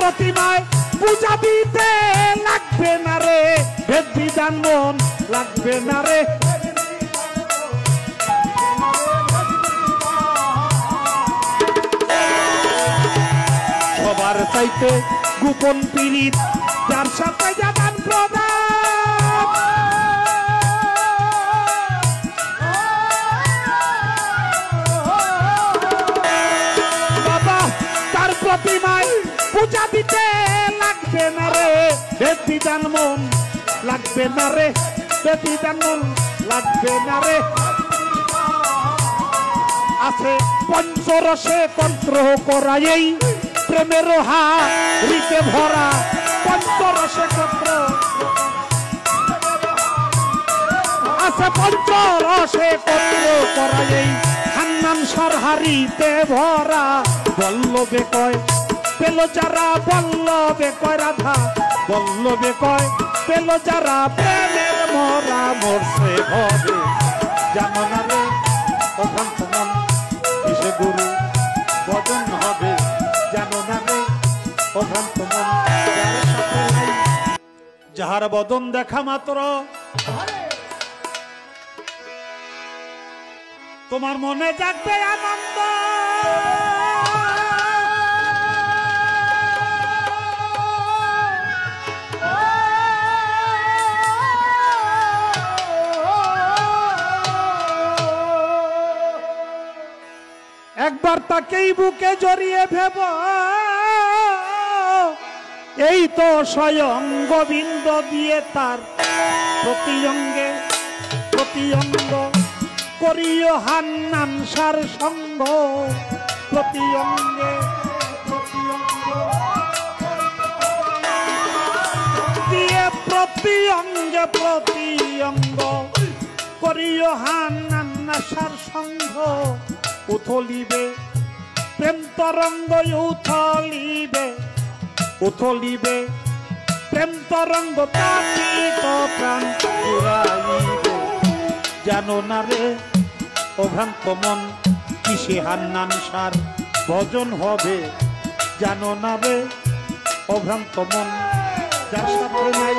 প্রতিমায় পূজা দিতে লাগবে না রে ভেদ বিধান মন লাগবে না রে সবার চাইতে গোপন পীড়িত যার সাথে জানান প্রদান বাবা তার প্রতিমায় পূজা দিতে লাগবে না রে ভেদ বিধান মন লাগবে না রে ভেদ বিধান মন লাগবে না রে আছে পঞ্চরসে তন্ত্র করা এই প্রেমের হাড়িতে ভরা পঞ্চরসে তন্ত্র আছে পঞ্চরসে তন্ত্র করা এই হান্নান সরহারিতে ভরা বল্লভে কয় পেল যারা বল্লভে কয় রাধা বল্লভে কয় পেল যারা প্রেমের মরা মরছে হবে জানো না রে অভ্রান্ত মন কিসে গুরু ভজন হবে জানো না রে অভ্রান্ত মন যাহার বদন দেখা মাত্র তোমার মনে জাগবে আনন্দ একবার তাকেই বুকে জড়িয়ে ভেব এই তো স্বয়ং গোবিন্দ দিয়ে তার প্রতি অঙ্গ করিও হান্নান সার সঙ্গ প্রতি অঙ্গে দিয়ে প্রতি অঙ্গ করিও হান্নান সার সঙ্গ উথলিবে প্রেম তরঙ্গ উথলিবে প্রেম তরঙ্গ তাপিত প্রাণ জুড়াইবে জানো না রে অভ্রান্ত মন কিসে হান্নান সার ভজন হবে জানো না রে অভ্রান্ত মন যার সাথে নাই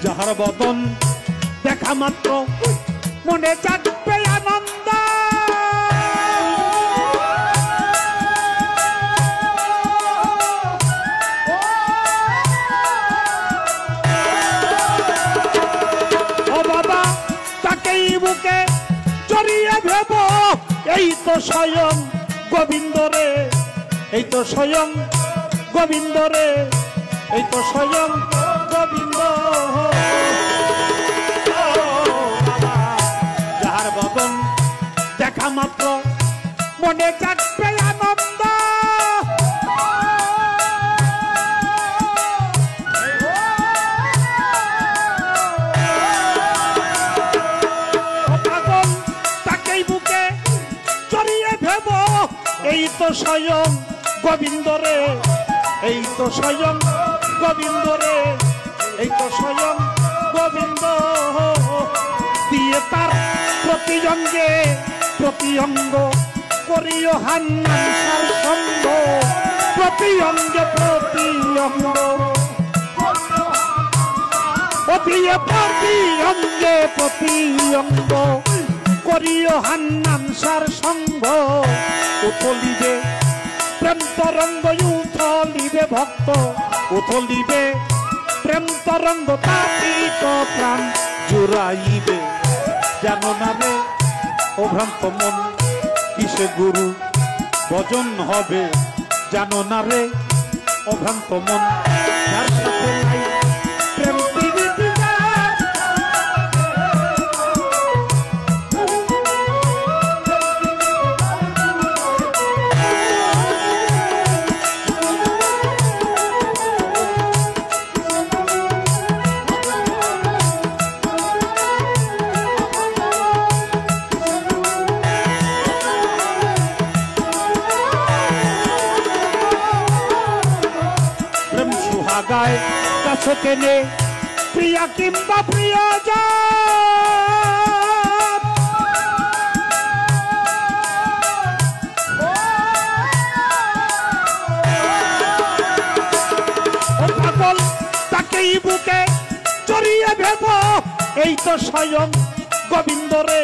যাহার বদন দেখা মাত্র মনে জাগবে আনন্দ ও বাবা তাকেই বুকে জড়িয়ে ভেব এই তো স্বয়ং গোবিন্দ রে এই তো স্বয়ং গোবিন্দ রে এই তো স্বয়ং গোবিন্দ যাহার বদন দেখা মাত্র মনে জাগবে আনন্দ পাগল তাকেই বুকে জড়িয়ে ভেব এই তো স্বয়ং গোবিন্দ রে এই তো স্বয়ং গোবিন্দ রে এই তো স্বয়ং গোবিন্দ দিয়ে তার প্রতি অঙ্গ করিও হান্নান সার সঙ্গ প্রতি অঙ্গ প্রতি অঙ্গ করিও হান্নান সার সঙ্গ উথলিবে প্রেম তরঙ্গ উথলিবে ভক্ত উথলিবে প্রেম তরঙ্গ তাপিত প্রাণ জুড়াইবে জানো না রে অভ্রান্ত মন কিসে গুরু ভজন হবে জানো না রে অভ্রান্ত মন যার সাথে নাই প্রেম সুহাগায় কাছে টেনে প্রিয়া কিংবা প্রিয়জন ও পাগল তাকেই বুকে জড়িয়ে ভেব এই তো স্বয়ং গোবিন্দ রে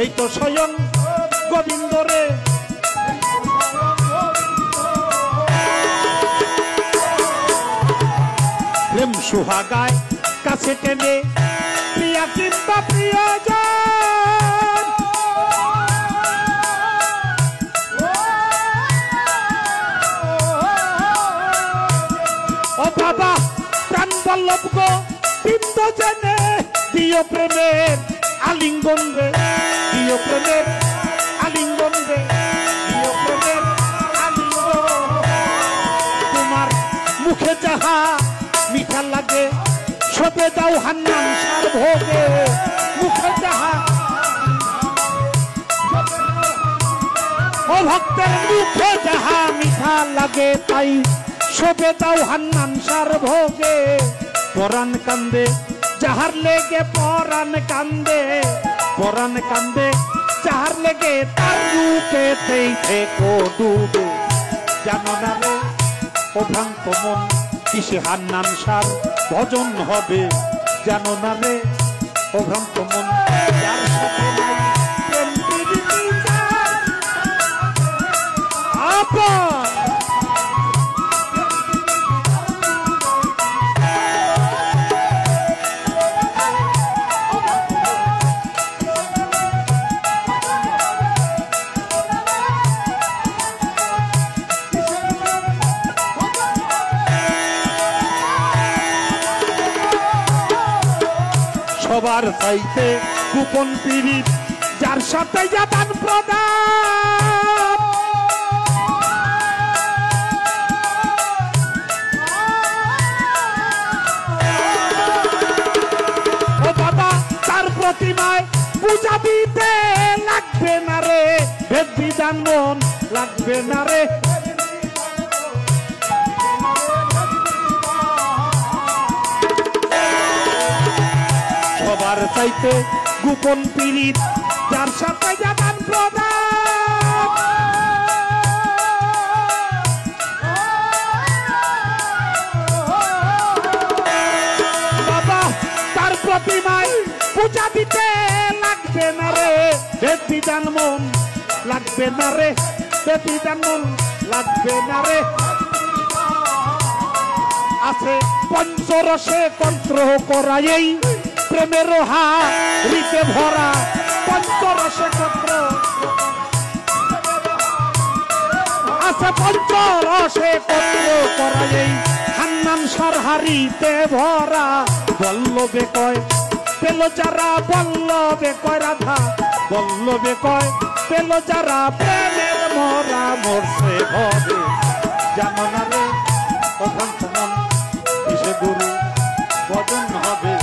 এই তো স্বয়ং গোবিন্দ রে প্রেম সুহাগায় কাছে টেনে প্রিয়া কিংবা প্রিয়জন ও বাবা প্রাণ বল্লভ গো বিন্দ জেনে দিও প্রেমের আলিঙ্গন রে দিও প্রেমের আলিঙ্গন রে দিও প্রেমের আলিঙ্গন তোমার মুখে যাহা মিঠা লাগে সবে দাও হান্নান সার ভোগে মুখে যাহা ও ভক্তের মুখে যাহা মিঠা লাগে তাই সবে দাও হান্নান সার ভোগে পরাণ কান্দে যাহার লেগে পরাণ কান্দে পরাণ কান্দে যাহার লেগে তার রূপেতেই থেকো ডুবে জানো না রে ও ভ্রান্ত মন কিসে হান্নান সার ভজন হবে জানো না রে ও ভ্রান্ত মন যার সাথে নাই প্রেম প্রীতি আপা সবার চাইতে গোপন পীড়িত যার সাথে আদান প্রদান ও বাবা তার প্রতিমায় পূজা দিতে লাগবে না রে ভেদ বিধান মন লাগবে না রে সবার চাইতে গোপন পীড়িত যার সাথে আদান প্রদান বাবা তার প্রতিমায় পূজা দিতে লাগবে না রে ভেদ বিধান মন লাগবে না রে ভেদ বিধান মন লাগবে না রে আছে পঞ্চরসে কন্ত্র করা এই প্রেমের হাড়িতে ভরা পঞ্চরসে কন্ত্র আছে পঞ্চরসে কন্ত্র করা এই হান্নান সার হাড়িতে ভরা বল্লভে কয় পেল যারা বল্লভে কয় রাধা বল্লভে কয় পেল যারা প্রেমের মরা মরছে হবে জানো না রে ও ভ্রান্ত মন কিসে গুরু ভজন হবে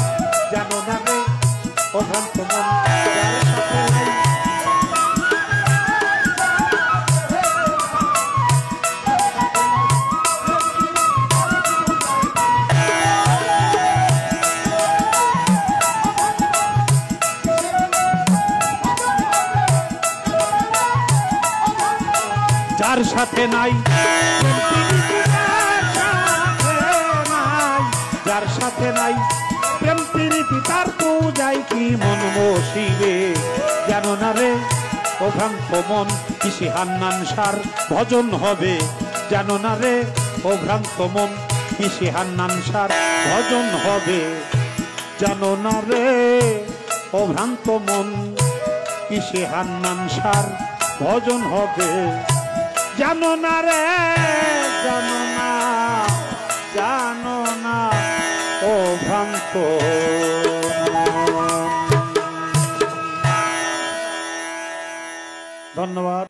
জানো না রে ও ভ্রান্ত মন যার সাথে নাই যার সাথে নাই যার সাথে নাই প্রেম প্রীতি তার পূজায় কি মন বসিবে জানো না রে ও ভ্রান্ত মন কিসে হান্নান সার ভজন হবে জানো না রে ও ভ্রান্ত মন কিসে হান্নান সার ভজন হবে জানো না রে ও ভ্রান্ত মন কিসে হান্নান সার ভজন হবে জানো না রে জানো না জানো না ও ভ্রান্ত ধন্যবাদ।